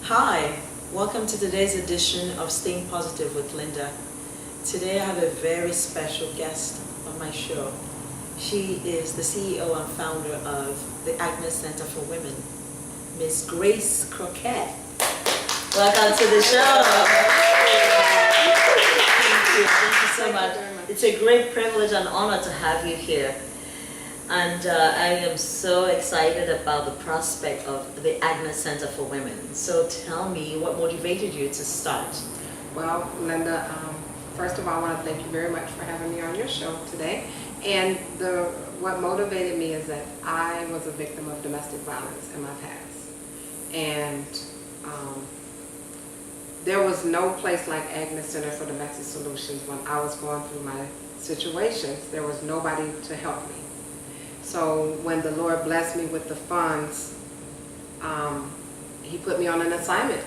Hi, welcome to today's edition of Staying Positive with Linda. Today I have a very special guest on my show. She is the CEO and founder of the Agnes Center for Women, Miss Grace Crockett. Welcome to the show. Thank you so much. It's a great privilege and honor to have you here. And I am so excited about the prospect of the Agnes Center for Women. So tell me, what motivated you to start? Well, Linda, first of all, I want to thank you very much for having me on your show today. And what motivated me is that I was a victim of domestic violence in my past. And there was no place like Agnes Center for Domestic Solutions when I was going through my situations. There was nobody to help me. So when the Lord blessed me with the funds, He put me on an assignment.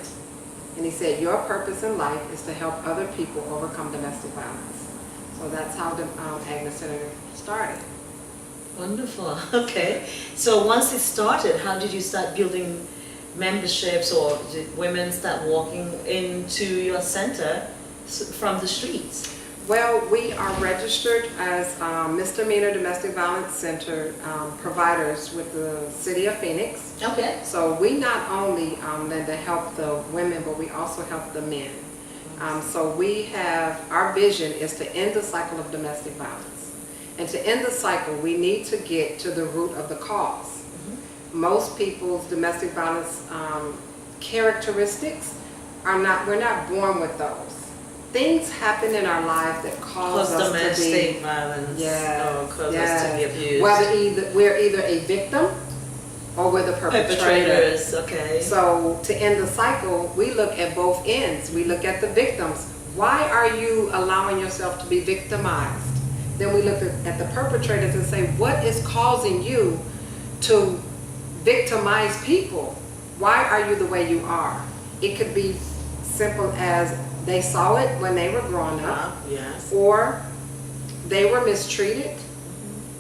And He said, your purpose in life is to help other people overcome domestic violence. So that's how the Agnes Center started. Wonderful. Okay. So once it started, how did you start building memberships, or did women start walking into your center from the streets? Well, we are registered as misdemeanor domestic violence center providers with the city of Phoenix. Okay. So we not only Linda, help the women, but we also help the men. So we have, our vision is to end the cycle of domestic violence. And to end the cycle, we need to get to the root of the cause. Mm-hmm. Most people's domestic violence characteristics we're not born with those. Things happen in our lives that cause us domestic violence, or cause us to be abused. Whether we're either a victim or we're the perpetrators. Okay. So to end the cycle, we look at both ends. We look at the victims. Why are you allowing yourself to be victimized? Then we look at the perpetrators and say, what is causing you to victimize people? Why are you the way you are? It could be simple as they saw it when they were growing up, yes, or they were mistreated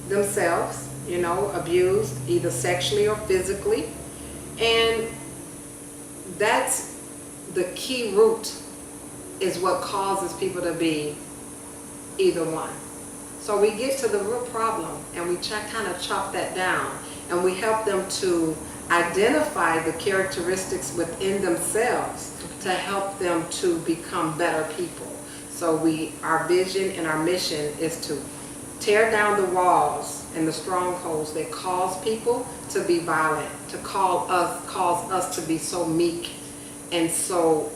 themselves, abused either sexually or physically. And that's the key root, is what causes people to be either one. So we get to the real problem and we kind of chop that down, and we help them to identify the characteristics within themselves to help them to become better people. So our vision and our mission is to tear down the walls and the strongholds that cause people to be violent, to cause us to be so meek and so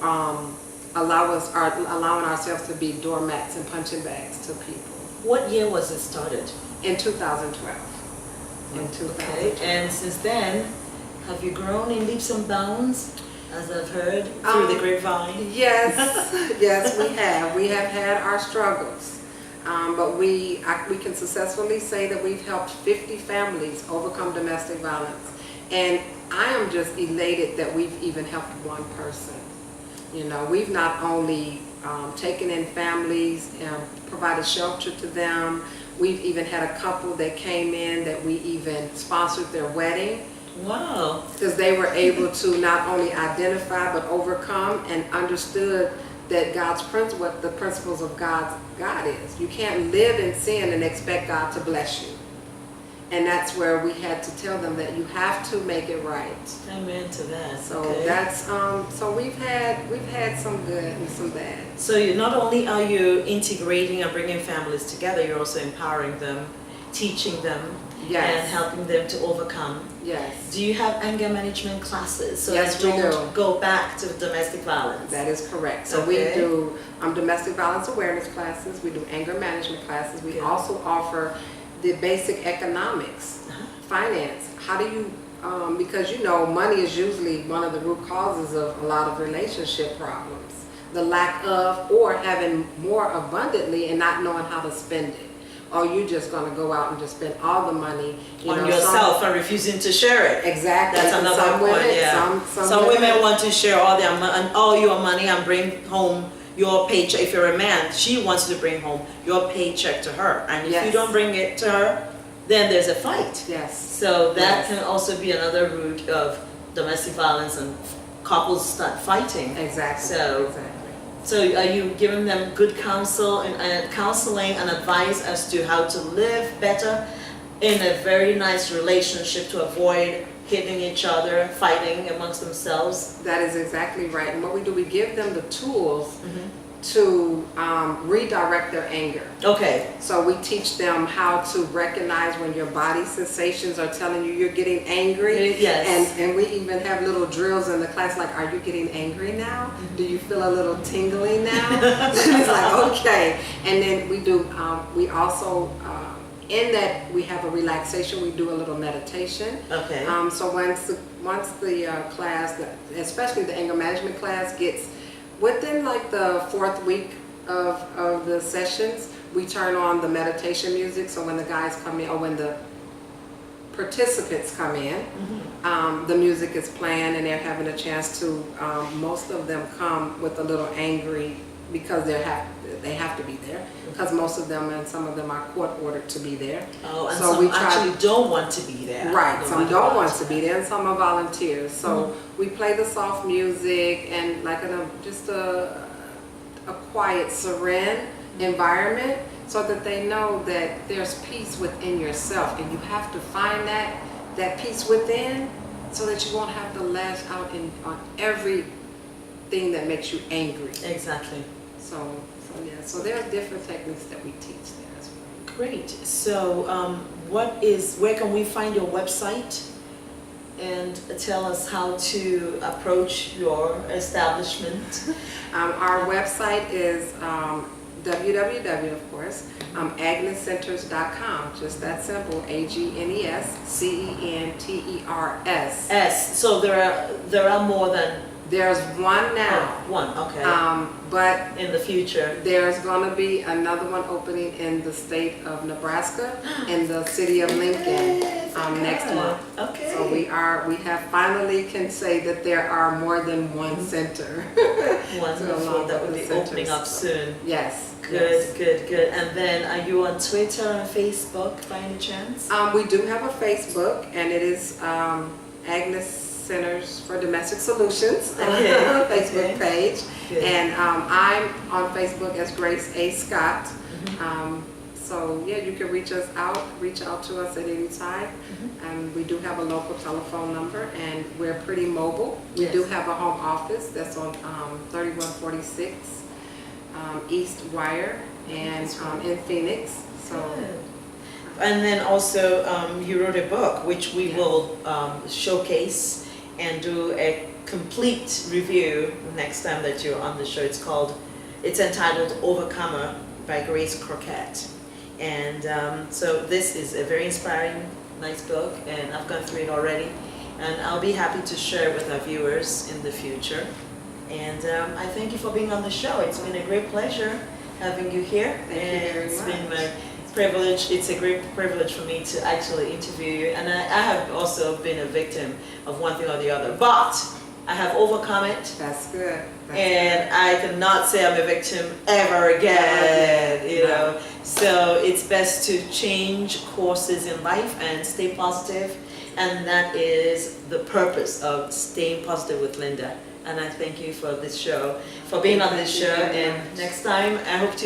allowing ourselves to be doormats and punching bags to people. What year was it started? In 2012. In 2012. Okay, and since then, have you grown in leaps and bounds, as I've heard, through the grapevine? Yes, yes, we have. We have had our struggles, but we can successfully say that we've helped 50 families overcome domestic violence. And I am just elated that we've even helped one person. We've not only taken in families and provided shelter to them, we've even had a couple that came in that we even sponsored their wedding. Wow. Because they were able to not only identify but overcome and understood that what the principles of God is. You can't live in sin and expect God to bless you. And that's where we had to tell them that you have to make it right. Amen to that. So okay. that's so we've had some good and some bad. So not only are you integrating and bringing families together, you're also empowering them, teaching them, yes, and helping them to overcome. Yes. Do you have anger management classes so yes, they don't go back to domestic violence? That is correct. So we do domestic violence awareness classes. We do anger management classes. We also offer the basic economics, finance. How do you, because money is usually one of the root causes of a lot of relationship problems. The lack of, or having more abundantly and not knowing how to spend it. Or you just going to go out and just spend all the money on yourself and refusing to share it. Exactly. That's another point. Yeah. Some women want to share all your money and bring home your paycheck. If you're a man, she wants to bring home your paycheck to her, and if you don't bring it to her, then there's a fight. Yes. So that can also be another root of domestic violence and couples start fighting. Exactly. So, Exactly. so are you giving them good counsel and counseling and advice as to how to live better in a very nice relationship to avoid hitting each other, fighting amongst themselves? That is exactly right. And what we do, we give them the tools to redirect their anger. Okay. So we teach them how to recognize when your body sensations are telling you you're getting angry. Yes. And we even have little drills in the class like, are you getting angry now? Do you feel a little tingly now? It's like, okay. And then we do, we also, in that we have a relaxation, we do a little meditation. Okay. So once the class, especially the anger management class, gets within like the 4th week of the sessions, we turn on the meditation music. So when the guys come in, or when the participants come in, the music is playing and they're having a chance to, most of them come with a little angry because they have to be there, because most of them and some of them are court ordered to be there. Oh, and so some we try, actually don't want to be there. right, some don't want to be there and some are volunteers. So we play the soft music and like just a quiet, serene environment, so that they know that there's peace within yourself, and you have to find that peace within so that you won't have to lash out on everything that makes you angry. Exactly. So there are different techniques that we teach there as well. Great. So where can we find your website? And tell us how to approach your establishment. Our website is www, of course, agnescenters.com. Just that simple, AGNESCENTERS. So there are more than There's one now. one. Okay. But in the future, there's going to be another one opening in the state of Nebraska, in the city of Lincoln, next month. Okay. So we have finally can say that there are more than one center. Wonderful. That will be opening up soon. Yes. Good, good, good. And then are you on Twitter and Facebook by any chance? We do have a Facebook, and it is Agnes Centers for Domestic Solutions Facebook page. Good. And I'm on Facebook as Grace A. Scott. So yeah, you can reach out to us at any time. We do have a local telephone number, and we're pretty mobile. We do have a home office that's on 3146 East Wire and in Phoenix. So. Good. And then also you wrote a book which we will showcase and do a complete review next time that you're on the show. It's entitled Overcomer by Grace Crockett. And so this is a very inspiring, nice book, and I've gone through it already. And I'll be happy to share it with our viewers in the future. And I thank you for being on the show. It's been a great pleasure having you here. Thank you very much. Been my privilege. It's a great privilege for me to actually interview you. And I have also been a victim of one thing or the other, but I have overcome it. That's good. And I cannot say I'm a victim ever again, you know. So it's best to change courses in life and stay positive. And that is the purpose of Staying Positive with Linda. And I thank you for this show, for being on this show. And next time, I hope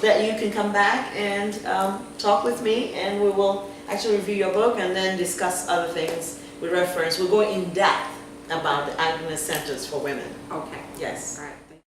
that you can come back and talk with me, and we will actually review your book and then discuss other things with reference. We'll go in depth about the Agnes Centers for Women. Okay. Yes. All right.